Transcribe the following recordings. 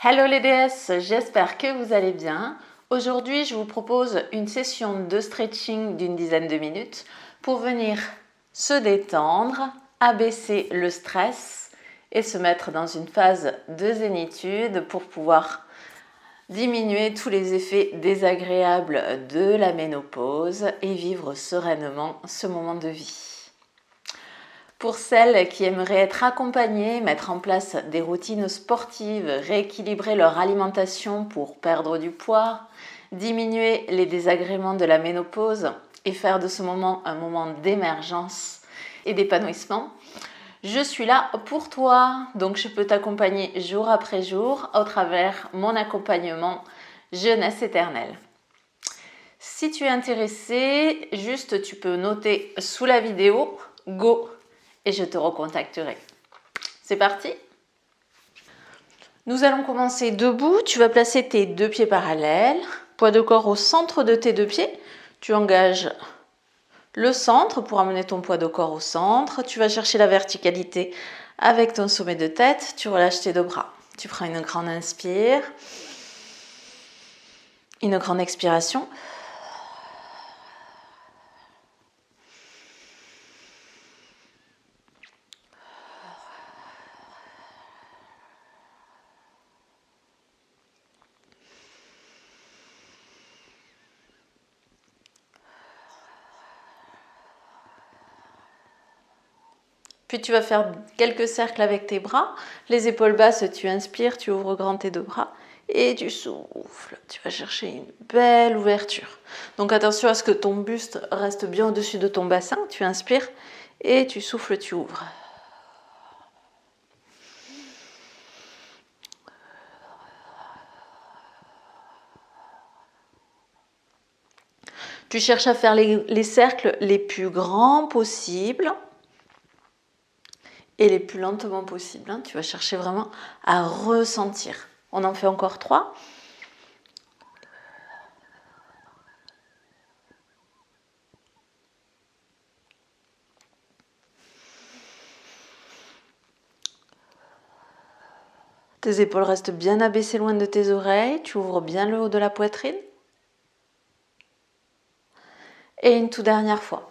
Hello les déesses, j'espère que vous allez bien. Aujourd'hui, je vous propose une session de stretching d'une dizaine de minutes pour venir se détendre, abaisser le stress et se mettre dans une phase de zénitude pour pouvoir diminuer tous les effets désagréables de la ménopause et vivre sereinement ce moment de vie. Pour celles qui aimeraient être accompagnées, mettre en place des routines sportives, rééquilibrer leur alimentation pour perdre du poids, diminuer les désagréments de la ménopause et faire de ce moment un moment d'émergence et d'épanouissement, je suis là pour toi. Donc je peux t'accompagner jour après jour au travers mon accompagnement Jeunesse éternelle. Si tu es intéressé, juste tu peux noter sous la vidéo « Go » et je te recontacterai. C'est parti! Nous allons commencer debout. Tu vas placer tes deux pieds parallèles, poids de corps au centre de tes deux pieds. Tu engages le centre pour amener ton poids de corps au centre. Tu vas chercher la verticalité avec ton sommet de tête. Tu relâches tes deux bras. Tu prends une grande inspire, une grande expiration. Puis tu vas faire quelques cercles avec tes bras. Les épaules basses, tu inspires, tu ouvres grand tes deux bras et tu souffles. Tu vas chercher une belle ouverture. Donc attention à ce que ton buste reste bien au-dessus de ton bassin. Tu inspires et tu souffles, tu ouvres. Tu cherches à faire les cercles les plus grands possibles et les plus lentement possible. Tu vas chercher vraiment à ressentir. On en fait encore 3. Tes épaules restent bien abaissées loin de tes oreilles. Tu ouvres bien le haut de la poitrine. Et une toute dernière fois.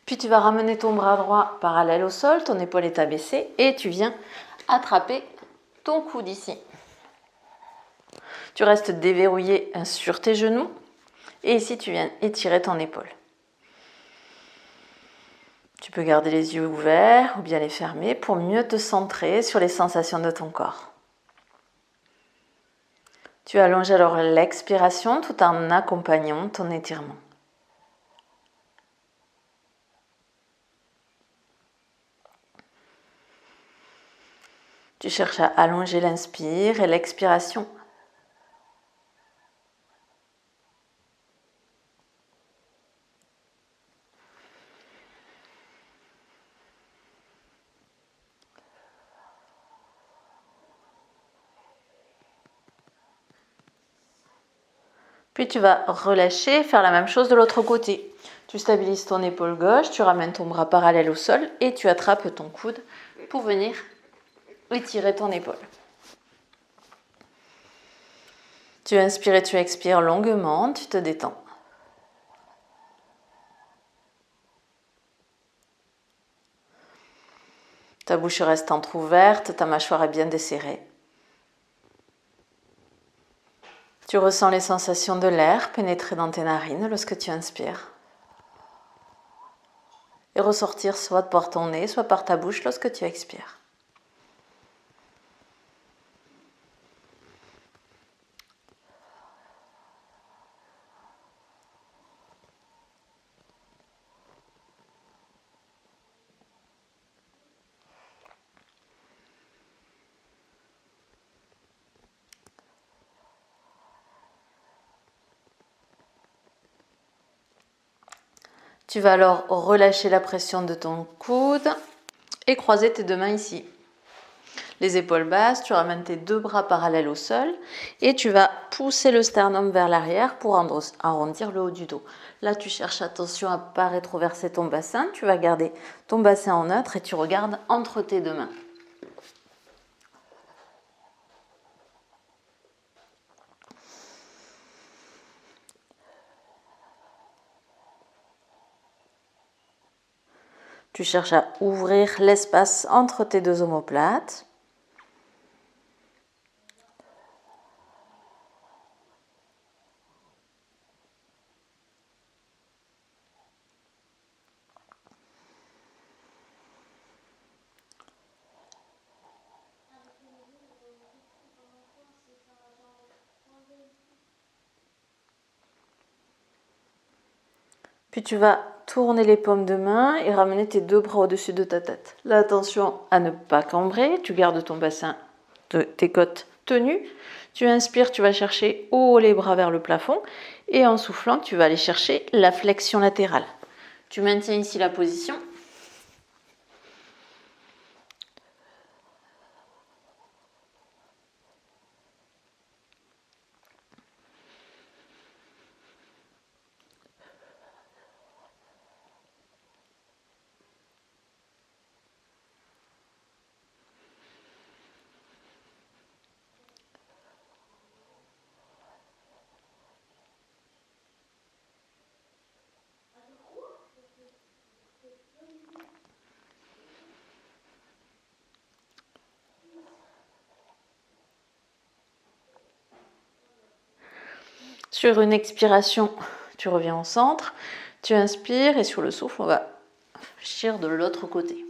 Puis tu vas ramener ton bras droit parallèle au sol, ton épaule est abaissée et tu viens attraper ton coude ici. Tu restes déverrouillé sur tes genoux et ici tu viens étirer ton épaule. Tu peux garder les yeux ouverts ou bien les fermer pour mieux te centrer sur les sensations de ton corps. Tu allonges alors l'expiration tout en accompagnant ton étirement. Tu cherches à allonger l'inspire et l'expiration. Puis tu vas relâcher, faire la même chose de l'autre côté. Tu stabilises ton épaule gauche, tu ramènes ton bras parallèle au sol et tu attrapes ton coude pour venir étirer ton épaule. Tu inspires et tu expires longuement, tu te détends. Ta bouche reste entrouverte, ta mâchoire est bien desserrée. Tu ressens les sensations de l'air pénétrer dans tes narines lorsque tu inspires. Et ressortir soit par ton nez, soit par ta bouche lorsque tu expires. Tu vas alors relâcher la pression de ton coude et croiser tes deux mains ici. les épaules basses, tu ramènes tes deux bras parallèles au sol et tu vas pousser le sternum vers l'arrière pour arrondir le haut du dos. Là, tu cherches attention à ne pas rétroverser ton bassin, tu vas garder ton bassin en neutre et tu regardes entre tes deux mains. Tu cherches à ouvrir l'espace entre tes deux omoplates. Puis tu vas tourner les paumes de main et ramener tes deux bras au-dessus de ta tête. Là, attention à ne pas cambrer. Tu gardes ton bassin, tes côtes tenues. Tu inspires, tu vas chercher haut les bras vers le plafond. Et en soufflant, tu vas aller chercher la flexion latérale. Tu maintiens ici la position. Sur une expiration, tu reviens au centre, tu inspires et sur le souffle, on va fléchir de l'autre côté.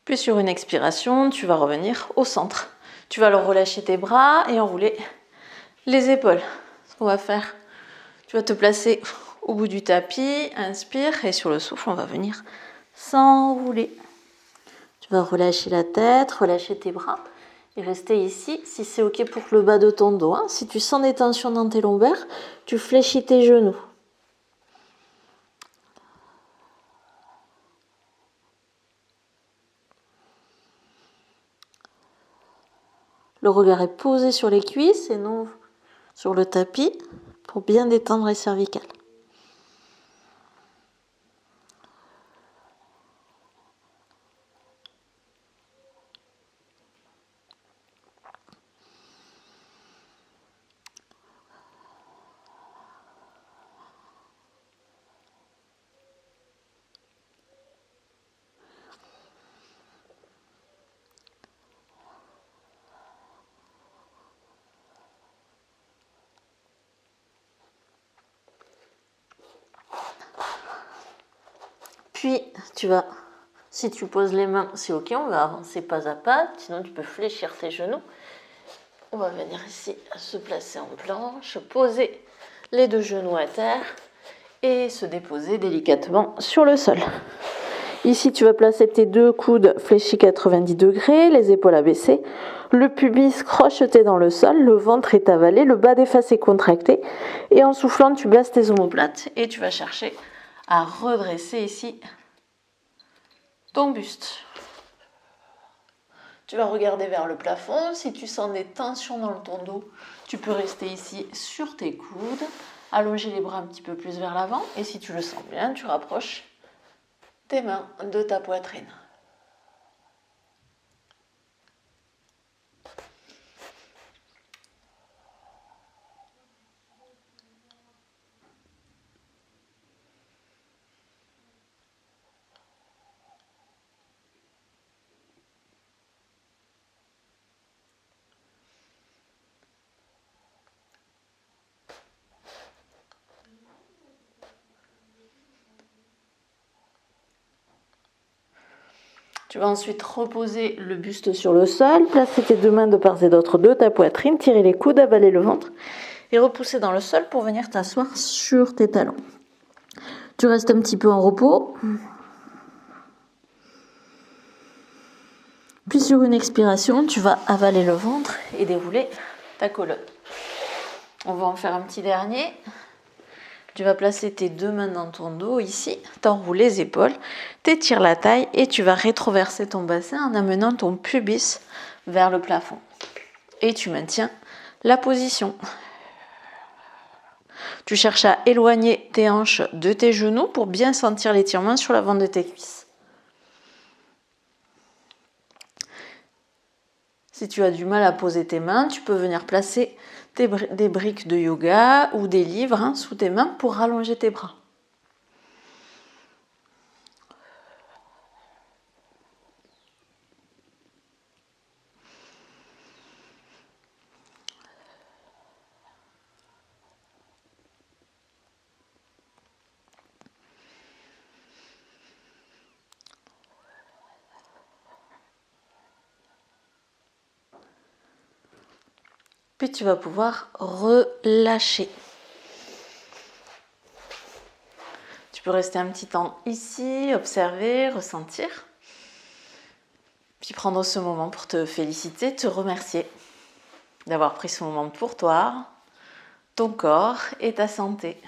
Puis sur une expiration, tu vas revenir au centre. Tu vas alors relâcher tes bras et enrouler les épaules. Ce qu'on va faire, tu vas te placer au bout du tapis, inspire et sur le souffle, on va venir s'enrouler. Tu vas relâcher la tête, relâcher tes bras et rester ici si c'est ok pour le bas de ton dos. Si tu sens des tensions dans tes lombaires, tu fléchis tes genoux. Le regard est posé sur les cuisses et non sur le tapis pour bien détendre les cervicales. Puis, si tu poses les mains, c'est ok, on va avancer pas à pas, sinon tu peux fléchir tes genoux. On va venir ici se placer en planche, poser les deux genoux à terre et se déposer délicatement sur le sol. Ici, tu vas placer tes deux coudes fléchis 90 degrés, les épaules abaissées, le pubis crocheté dans le sol, le ventre est avalé, le bas des fesses est contracté. Et en soufflant, tu baisses tes omoplates et tu vas chercher à redresser ici ton buste. Tu vas regarder vers le plafond. Si tu sens des tensions dans ton dos, tu peux rester ici sur tes coudes, allonger les bras un petit peu plus vers l'avant. Et si tu le sens bien, tu rapproches tes mains de ta poitrine. Tu vas ensuite reposer le buste sur le sol, placer tes deux mains de part et d'autre de ta poitrine, tirer les coudes, avaler le ventre et repousser dans le sol pour venir t'asseoir sur tes talons. Tu restes un petit peu en repos. Puis sur une expiration, tu vas avaler le ventre et dérouler ta colonne. On va en faire un petit dernier. Tu vas placer tes deux mains dans ton dos ici, t'enroules les épaules, t'étires la taille et tu vas rétroverser ton bassin en amenant ton pubis vers le plafond. Et tu maintiens la position. Tu cherches à éloigner tes hanches de tes genoux pour bien sentir l'étirement sur l'avant de tes cuisses. Si tu as du mal à poser tes mains, tu peux venir placer des briques de yoga ou des livres sous tes mains pour rallonger tes bras. Puis tu vas pouvoir relâcher. Tu peux rester un petit temps ici, observer, ressentir. Puis prendre ce moment pour te féliciter, te remercier d'avoir pris ce moment pour toi, ton corps et ta santé.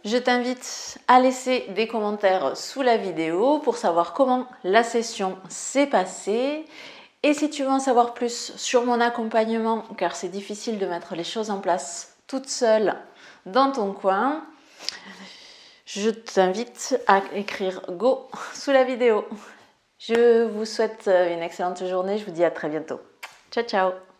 Je t'invite à laisser des commentaires sous la vidéo pour savoir comment la session s'est passée. Et si tu veux en savoir plus sur mon accompagnement, car c'est difficile de mettre les choses en place toute seule dans ton coin, je t'invite à écrire Go sous la vidéo. Je vous souhaite une excellente journée, je vous dis à très bientôt. Ciao, ciao!